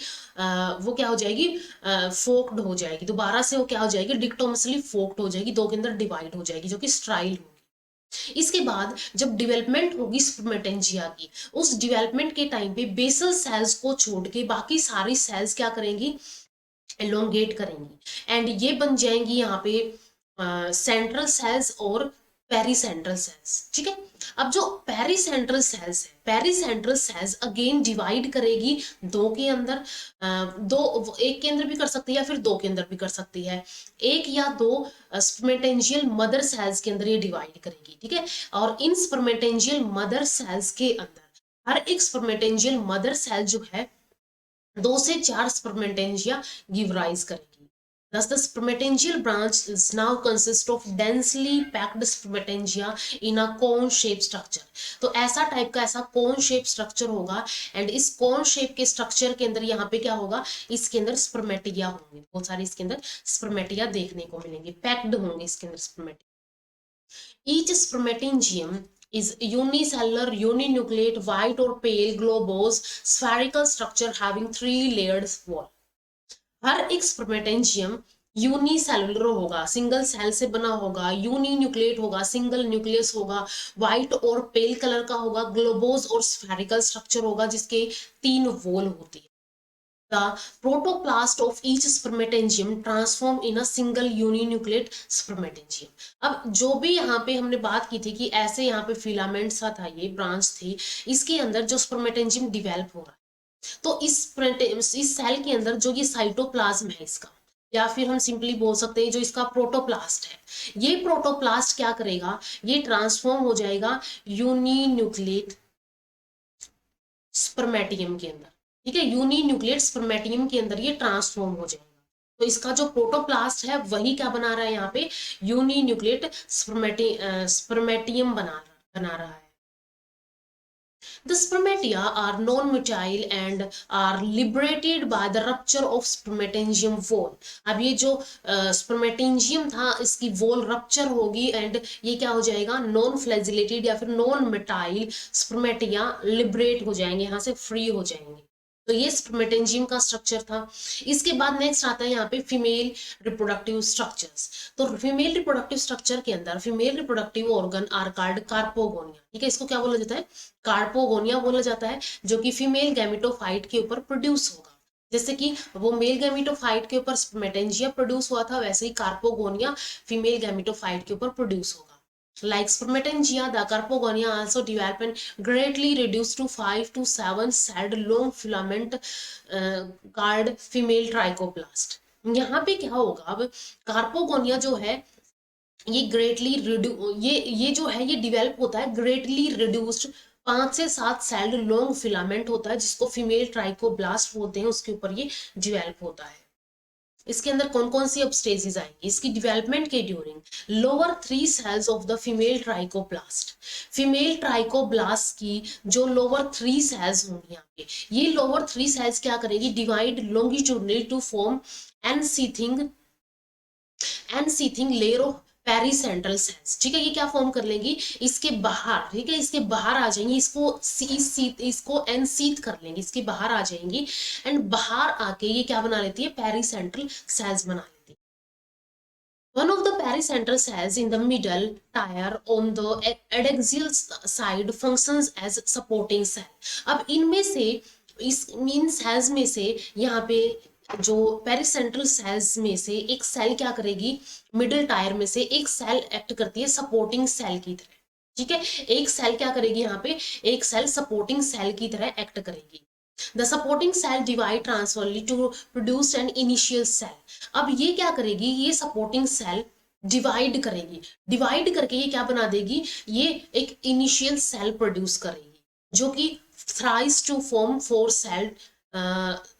वो क्या हो जाएगी, फोक्ड हो जाएगी, दोबारा से वो क्या हो जाएगी, डिक्टोमिसली फोक्ड हो जाएगी, 2 के अंदर डिवाइड हो जाएगी, जो कि स्ट्राइल होगी। इसके बाद जब डेवलपमेंट होगी स्पर्मेटेंजिया की, उस डेवलपमेंट के टाइम पे बेसल सेल्स को छोड़ के बाकी सारी सेल्स क्या करेंगी, एलोंगेट करेंगी, एंड ये बन जाएंगी यहाँ पे सेंट्रल सेल्स और पेरीसेंट्रल सेल्स, ठीक है। अब जो पेरीसेंट्रल सेल्स है, पेरीसेंट्रल सेल्स अगेन डिवाइड करेगी 2 के अंदर, दो, एक के अंदर भी कर सकती है या फिर 2 के अंदर भी कर सकती है, 1 या 2 स्पर्मेटेंजियल मदर सेल्स के अंदर ये डिवाइड करेगी, ठीक है। और इन स्पर्मेटेंजियल मदर सेल्स के अंदर हर एक स्पर्मेटेंजियल मदर सेल जो है 2 से 4 स्पर्मेटेंजिया गिव राइज करेगी। Thus, the spermatangial branch is now consist of densely packed spermatangia in a cone-shaped structure. तो ऐसा टाइप का ऐसा कोन शेप स्ट्रक्चर होगा, एंड इस कोन शेप के स्ट्रक्चर के अंदर यहाँ पे क्या होगा, इसके अंदर स्पर्मेटिया होंगे, बहुत सारे इसके अंदर स्पर्मेटिया देखने को मिलेंगे, पैक्ड होंगे इसके अंदर स्पर्मेटिया। Each spermatangium is unicellular, uninucleate, white or pale, globose, spherical structure having 3 layered wall. हर एक स्पर्मेटेंजियम यूनिसेलुलर होगा, सिंगल सेल से बना होगा, यूनिन्यूक्लिएट होगा, सिंगल न्यूक्लियस होगा, व्हाइट और पेल कलर का होगा, ग्लोबोज और स्फेरिकल स्ट्रक्चर होगा जिसके 3 वॉल होती है। The protoplast of each spermatangium transform in a single uninucleate spermatangium. अब जो भी यहाँ पे हमने बात की थी कि ऐसे यहाँ पे फिलामेंट सा था, ये ब्रांच थी, इसके अंदर जो स्पर्मेटेंजियम डिवेलप हो रहा है, तो इस सेल के अंदर जो ये साइटोप्लाज्म है इसका, या फिर हम सिंपली बोल सकते हैं जो इसका प्रोटोप्लास्ट है, ये प्रोटोप्लास्ट क्या करेगा, ये ट्रांसफॉर्म हो जाएगा यूनिन्यूक्लिएट स्पर्मेटियम के अंदर, ठीक है। यूनिन्यूक्लिएट स्पर्मेटियम के अंदर ये ट्रांसफॉर्म हो जाएगा। तो इसका जो प्रोटोप्लास्ट है वही क्या बना रहा है, यहाँ पे यूनिन्यूक्लिएट स्पर्मेटियम बना रहा है। The spermatia are non-motile and are liberated by the rupture of spermatangium wall. अब ये जो spermatangium था इसकी wall rupture होगी एंड ये क्या हो जाएगा, नॉन फ्लैजिलेटेड या फिर नॉन मिटाइल स्पर्मेटिया लिबरेट हो जाएंगे, यहाँ से फ्री हो जाएंगे। तो ये स्पर्मेटेंजियम का स्ट्रक्चर था। इसके बाद नेक्स्ट आता है यहाँ पे फीमेल रिप्रोडक्टिव स्ट्रक्चर्स। तो फीमेल रिप्रोडक्टिव स्ट्रक्चर के अंदर female reproductive organ are called carpogonia, ठीक है। इसको क्या बोला जाता है, कार्पोगोनिया बोला जाता है, जो कि फीमेल गैमेटोफाइट के ऊपर प्रोड्यूस होगा। जैसे कि वो मेल गैमेटोफाइट के ऊपर स्पर्मेटेंजिया प्रोड्यूस हुआ था, वैसे ही कार्पोगोनिया फीमेल गैमेटोफाइट के ऊपर प्रोड्यूस होगा। Like spermatangia, the carpogonia also develop and greatly reduced to 5 to 7 celled long filament called female trichoplast. यहाँ पे क्या होगा, अब कार्पोगोनिया जो है ये ग्रेटली ये जो है ये डिवेलप होता है ग्रेटली रिड्यूस्ड 5 से 7 सेल्ड लॉन्ग फिलामेंट होता है जिसको फीमेल ट्राइकोब्लास्ट बोलते हैं, उसके ऊपर ये डिवेलप होता है। इसके अंदर कौन कौन सी अब स्टेजेस आएंगी इसकी डेवलपमेंट के during, lower 3 cells of the female trichoblast. Female trichoblast की जो लोअर 3 सेल्स होंगी यहाँ पे, ये लोअर 3 सेल्स क्या करेगी, divide longitudinally to form ensheathing layer of pericentral cells, ठीक है। ये क्या फॉर्म कर लेंगी, इसके बाहर, ठीक है, इसके बाहर आ जाएंगी, इसको एनसीथ कर लेंगी, इसके बाहर आ जाएंगी एंड बाहर आके ये क्या बना लेती है, पेरीसेंट्रल सेल्स बना लेती है। One of the pericentral cells in the middle tier on the adaxial side functions as supporting cell. अब इनमें से इन सेल्स में से यहाँ पे जो पेरिसेंट्रल सेल्स में से एक सेल क्या करेगी, मिडिल टायर में से एक सेल एक्ट करती है सपोर्टिंग सेल की तरह, ठीक है। एक सेल क्या करेगी यहाँ पे, एक सेल सपोर्टिंग सेल की तरह एक्ट करेगी। The supporting cell divide transversely to produce an initial cell. अब ये क्या करेगी, ये सपोर्टिंग सेल डिवाइड करेगी, डिवाइड करके ये क्या बना देगी, ये एक इनिशियल सेल प्रोड्यूस करेगी जो कि thrice to form four cell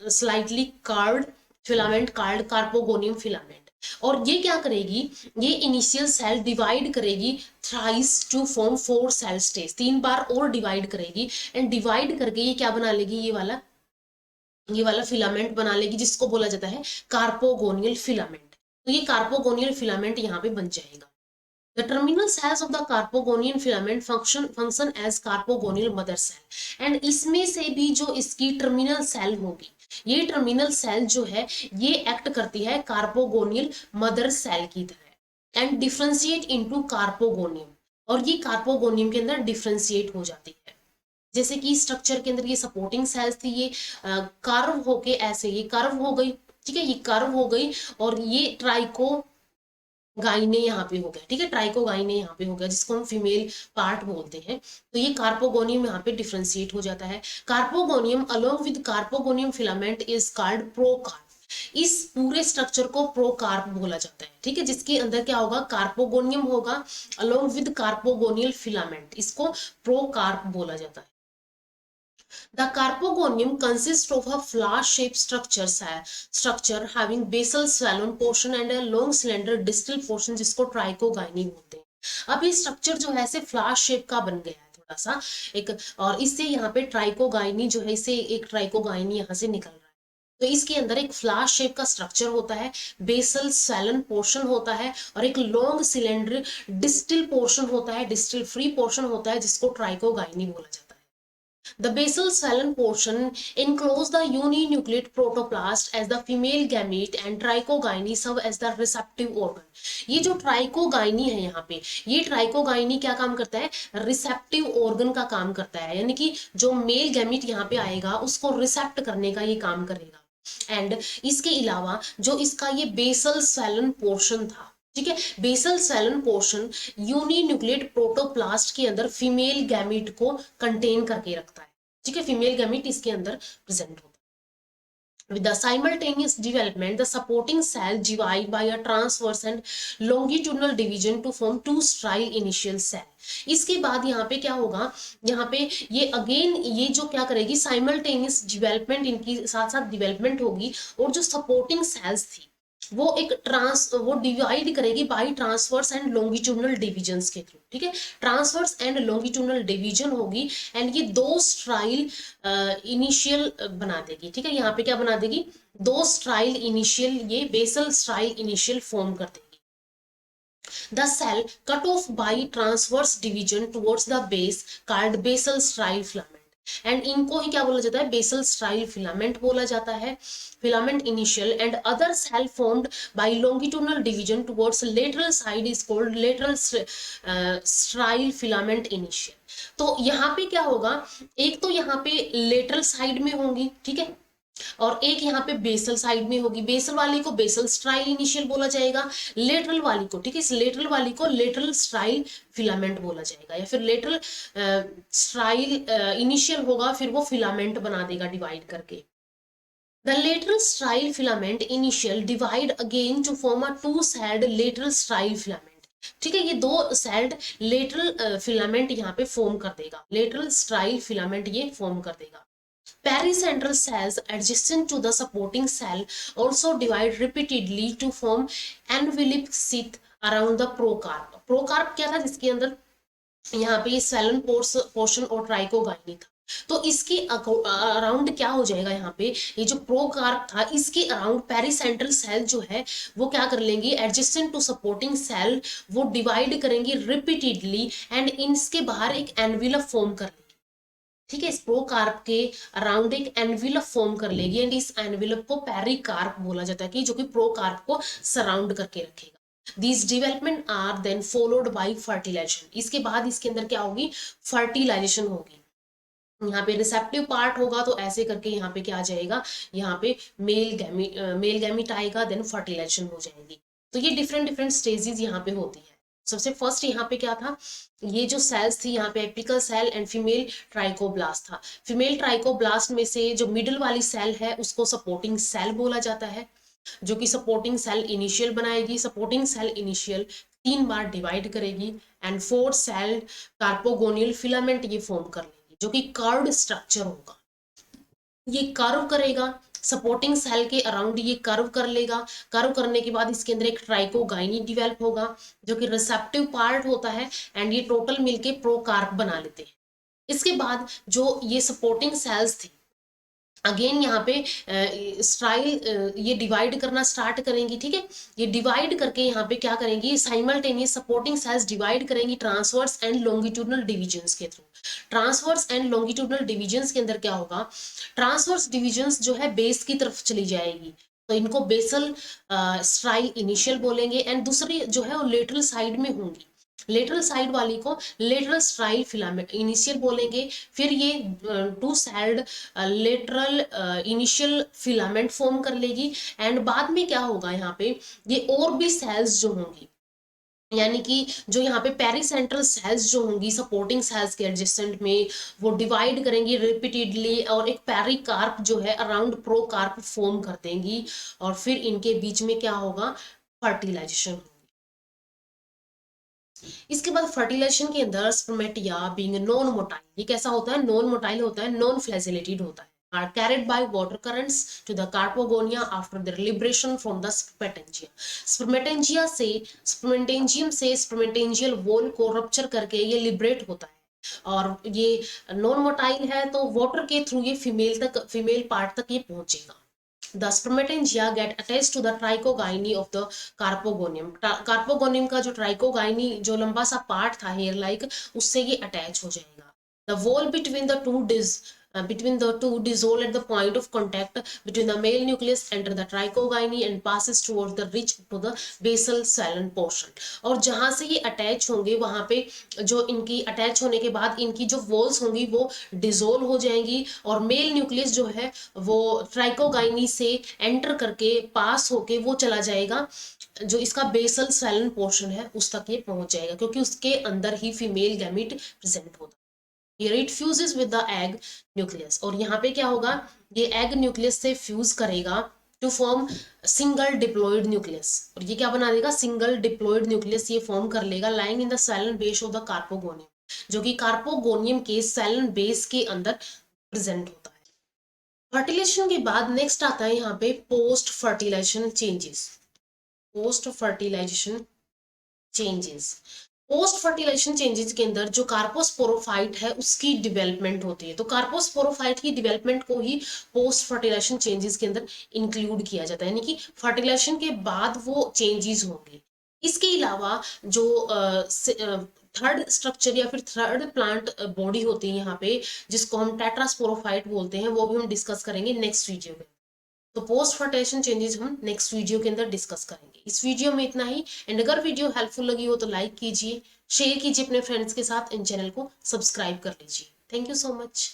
slightly card filament card carpogonium filament. और ये क्या करेगी, ये इनिशियल सेल डिवाइड करेगी thrice to form four cell stage, 3 बार और डिवाइड करेगी एंड डिवाइड करके ये क्या बना लेगी, ये वाला फिलामेंट बना लेगी जिसको बोला जाता है कार्पोगोनियल फिलामेंट। तो ये कार्पोगोनियल फिलामेंट यहाँ पे बन जाएगा। The terminal cells of the carpogonial filament function as carpogonial mother cell। and इसमें से भी जो इसकी टर्मिनल सेल होगी, ये टर्मिनल सेल जो है ये एक्ट करती है कार्पोगोनियल मदर सेल की तरह एंड डिफरेंशिएट इनटू कार्पोगोनियम, और ये कार्पोगोनियम के अंदर डिफरेंशिएट हो जाती है। जैसे कि स्ट्रक्चर के अंदर ये सपोर्टिंग सेल्स थी, ये कर्व होके ऐसे ये कर्व हो गई, ठीक है, ये कर्व हो गई और ये ट्राइको गाइने यहाँ पे हो गया, ठीक है, ट्राइकोगाइने यहाँ पे हो गया जिसको हम फीमेल पार्ट बोलते हैं। तो ये कार्पोगोनियम यहाँ पे डिफरेंशिएट हो जाता है। Carpogonium along with carpogonium filament is called procarp. इस पूरे स्ट्रक्चर को प्रोकार्प बोला जाता है, ठीक है, जिसके अंदर क्या होगा, कार्पोगोनियम होगा अलोंग विद कार्पोगोनियल फिलामेंट, इसको प्रोकार्प बोला जाता है। The carpogonium consists of a flower-shaped structure having basal swollen portion and a long slender distal portion जिसको ट्राइकोगाइनी बोलते हैं। अब ये स्ट्रक्चर जो है ऐसे फ्लावर शेप का बन गया है थोड़ा सा एक, और इससे यहाँ पे ट्राइकोगाइनी जो है, इसे एक ट्राइकोगाइनी यहाँ से निकल रहा है। तो इसके अंदर एक फ्लावर शेप का स्ट्रक्चर होता है, बेसल स्वैलन पोर्शन होता है और एक लॉन्ग सिलेंडर डिस्टल पोर्शन होता है, डिस्टल फ्री पोर्शन होता है जिसको ट्राइकोगाइनी बोला जाता है। The basal swollen portion enclose the uninucleate protoplast as the female gamete and trichogyny serve as the receptive organ। ये जो ट्राइकोगाइनी है यहाँ पे, ये ट्राइकोगाइनी क्या काम करता है, रिसेप्टिव ऑर्गन का काम करता है, यानी कि जो मेल गैमीट यहाँ पे आएगा उसको रिसेप्ट करने का ये काम करेगा। एंड इसके अलावा जो इसका ये बेसल स्वैलन पोर्शन था, ठीक है, बेसल स्वैलन पोर्शन यूनिन्यूक्लिएट प्रोटोप्लास्ट के अंदर फीमेल गैमीट को कंटेन करके रखता है, ठीक है, फीमेल गैमीट इसके अंदर प्रेजेंट होता है। With the simultaneous development, the supporting cell divide by a transverse and longitudinal division to form two sterile initial cell। इसके बाद यहाँ पे क्या होगा, यहाँ पे ये अगेन ये जो क्या करेगी, साइमल्टेनियस डेवलपमेंट, इनकी साथ साथ डेवलपमेंट होगी और जो सपोर्टिंग सेल्स थी वो डिवाइड करेगी by transverse and longitudinal divisions के थ्रू, ठीक है, ट्रांसवर्स एंड लॉन्गिट्यूडनल डिवीजन होगी एंड ये दो स्ट्राइल इनिशियल बना देगी, ठीक है, यहाँ पे क्या बना देगी, दो स्ट्राइल इनिशियल, ये बेसल स्ट्राइल इनिशियल फॉर्म कर देगी। The cell cut off by transverse division towards the base called basal strile filament। And इनको ही क्या बोला जाता है, बेसल स्ट्राइल फिलामेंट बोला जाता है। Filament initial and other cell formed by longitudinal division towards lateral side is called lateral sterile filament initial. तो यहाँ पे क्या होगा, एक तो यहाँ पे लेटरल साइड में होंगी, ठीक है, और एक यहाँ पे बेसल साइड में होगी। बेसल वाली को बेसल स्ट्राइल इनिशियल बोला जाएगा, लेटरल वाली को, ठीक है, इस लेटरल वाली को लेटरल स्ट्राइल फिलामेंट बोला जाएगा, या फिर लेटरल स्ट्राइल इनिशियल होगा, फिर वो फिलामेंट बना देगा डिवाइड करके। The lateral strile filament initial divide again to form a two-celled lateral strile filament। ठीक है, ये दो सेल्ड लेटरल फिलामेंट यहाँ पे फॉर्म कर देगा, लेटरल स्ट्राइल फिलामेंट ये फॉर्म कर देगा। Pericentral cells adjacent to the supporting cell also divide repeatedly to form enveloped sheath around the procarp। प्रोकार्प क्या था, जिसके अंदर यहाँ पे स्वैलन पोर्शन और ट्राइकोगाइनी था, तो इसके अराउंड क्या हो जाएगा, यहाँ पे ये जो प्रोकार्प था इसके अराउंड पेरिसेंट्रल सेल जो है वो क्या कर लेंगे, एडजेसेंट टू सपोर्टिंग सेल वो डिवाइड करेंगे रिपीटेडली एंड इसके बाहर एक एनवेलप फॉर्म कर लेंगे, ठीक है, इस प्रोकार्प के अराउंड एक एनवेलप फॉर्म कर लेगी एंड इस एनवेलप को पेरिकार्प बोला जाता है, कि जो कि प्रोकार्प को सराउंड करके रखेगा। These development are then followed by fertilization। इसके बाद इसके अंदर क्या होगी, फर्टिलाइजेशन होगी। यहाँ पे रिसेप्टिव पार्ट होगा तो ऐसे करके यहाँ पे क्या आ जाएगा, यहाँ पे मेल गैमीट आएगा, देन फर्टिलाइजेशन हो जाएगी। तो ये डिफरेंट स्टेजेस यहाँ पे होती है। सबसे फर्स्ट यहाँ पे क्या था, ये जो सेल्स थी यहाँ पे apical cell and female trichoblast था। फीमेल ट्राइकोब्लास्ट में से जो मिडिल वाली सेल है उसको सपोर्टिंग सेल बोला जाता है, जो कि सपोर्टिंग सेल इनिशियल बनाएगी। सपोर्टिंग सेल इनिशियल 3 बार डिवाइड करेगी एंड 4 सेल कार्पोगोनियल फिलामेंट ये फॉर्म कर लेगी, जो कि कर्व्ड स्ट्रक्चर होगा। ये कर्व करेगा सपोर्टिंग सेल के अराउंड, ये कर्व कर लेगा। कर्व करने के बाद इसके अंदर एक ट्राइकोगाइनी डेवलप होगा, जो कि रिसेप्टिव पार्ट होता है, एंड ये टोटल मिलके प्रोकार्प बना लेते हैं। इसके बाद जो ये सपोर्टिंग सेल्स थी, अगेन यहाँ पे स्ट्राइल ये डिवाइड करना स्टार्ट करेंगी, ठीक है। ये डिवाइड करके यहाँ पे क्या करेंगी, साइमल्टेनियस सपोर्टिंग सेल्स डिवाइड करेंगी ट्रांसवर्स एंड लॉन्गिट्यूडनल डिविजन्स के through. Transverse and longitudinal divisions के अंदर क्या होगा, ट्रांसवर्स डिविजन्स जो है बेस की तरफ चली जाएगी, तो इनको बेसल स्ट्राइल इनिशियल बोलेंगे, एंड दूसरी जो है वो लेटरल साइड में होंगी। लेटरल साइड वाली को लेटरल स्ट्राइल फिलामेंट इनिशियल बोलेंगे। फिर ये 2 sailed lateral initial filament form कर लेगी, एंड बाद में क्या होगा यहाँ पे, ये और भी सेल्स जो होंगी, यानी कि जो यहाँ पे पेरिसेंट्रल सेल्स जो होंगी सपोर्टिंग सेल्स के एडजेसेंट में, वो डिवाइड करेंगी रिपीटेडली, और एक पेरिकार्प जो है अराउंड प्रोकार्प फॉर्म कर देंगी, और फिर इनके बीच में क्या होगा, फर्टिलाइजेशन। इसके बाद फर्टिलाइजेशन के अंदर स्पर्मेटिया बीइंग नॉन मोटाइल, ये कैसा होता है, नॉन मोटाइल होता है, नॉन फ्लैजिलेटेड होता है, are carried by water currents to the carpogonia after their liberation from the spermatangia। spermatangia से spermatangium से spermatangial wall को रप्चर करके ये लिबरेट होता है, और ये नॉन मोटाइल है तो वाटर के थ्रू ये फीमेल पार्ट तक ये पहुंचेगा। The spermatangia get attached to the trichogyny of the carpogonium। Carpogonium का जो ट्राइकोगाइनी जो लंबा सा पार्ट था हेयर लाइक, उससे ये अटैच हो जाएगा। The wall between the two dissolve at the point of contact between the male nucleus enter the trichogyny and passes towards the ridge to the basal swollen portion। और जहां से ये attach होंगे वहां पे जो इनकी अटैच होने के बाद इनकी जो वॉल्स होंगी वो डिसोल्व हो जाएंगी, और मेल न्यूक्लियस जो है वो ट्राइकोगाइनी से एंटर करके पास होके वो चला जाएगा, जो इसका बेसल स्वैलन पोर्शन है उस तक ये पहुंच जाएगा, क्योंकि उसके अंदर ही फीमेल गैमीट प्रेजेंट होता है। Here it fuses with the egg nucleus, और यहाँ पे क्या होगा, ये एग न्यूक्लियस से फ्यूज करेगा to form single diploid nucleus, और ये क्या बना देगा, सिंगल डिप्लॉइड न्यूक्लियस ये फॉर्म कर लेगा lying in the swollen base of the carpogonium, जो कि कार्पोगोनियम के सेलन बेस के अंदर प्रेजेंट होता है। फर्टिलाइजेशन के बाद नेक्स्ट आता है यहाँ पे post fertilization changes. Post fertilization changes, post fertilization changes के अंदर जो कार्पोस्पोरोफाइट है उसकी डेवलपमेंट होती है, तो कार्पोस्पोरोफाइट की डेवलपमेंट को ही पोस्ट फर्टिलाइजेशन चेंजेस के अंदर इंक्लूड किया जाता है, यानी कि फर्टिलाइजेशन के बाद वो चेंजेस होंगे। इसके अलावा जो थर्ड स्ट्रक्चर या फिर थर्ड प्लांट बॉडी होती है यहाँ पे, जिसको हम टेट्रास्पोरोफाइट बोलते हैं, वो भी हम डिस्कस करेंगे नेक्स्ट वीडियो में। तो पोस्ट फर्टिलाइजेशन चेंजेस हम नेक्स्ट वीडियो के अंदर डिस्कस करेंगे। इस वीडियो में इतना ही, एंड अगर वीडियो हेल्पफुल लगी हो तो लाइक कीजिए, शेयर कीजिए अपने फ्रेंड्स के साथ, इन चैनल को सब्सक्राइब कर लीजिए। Thank you so much.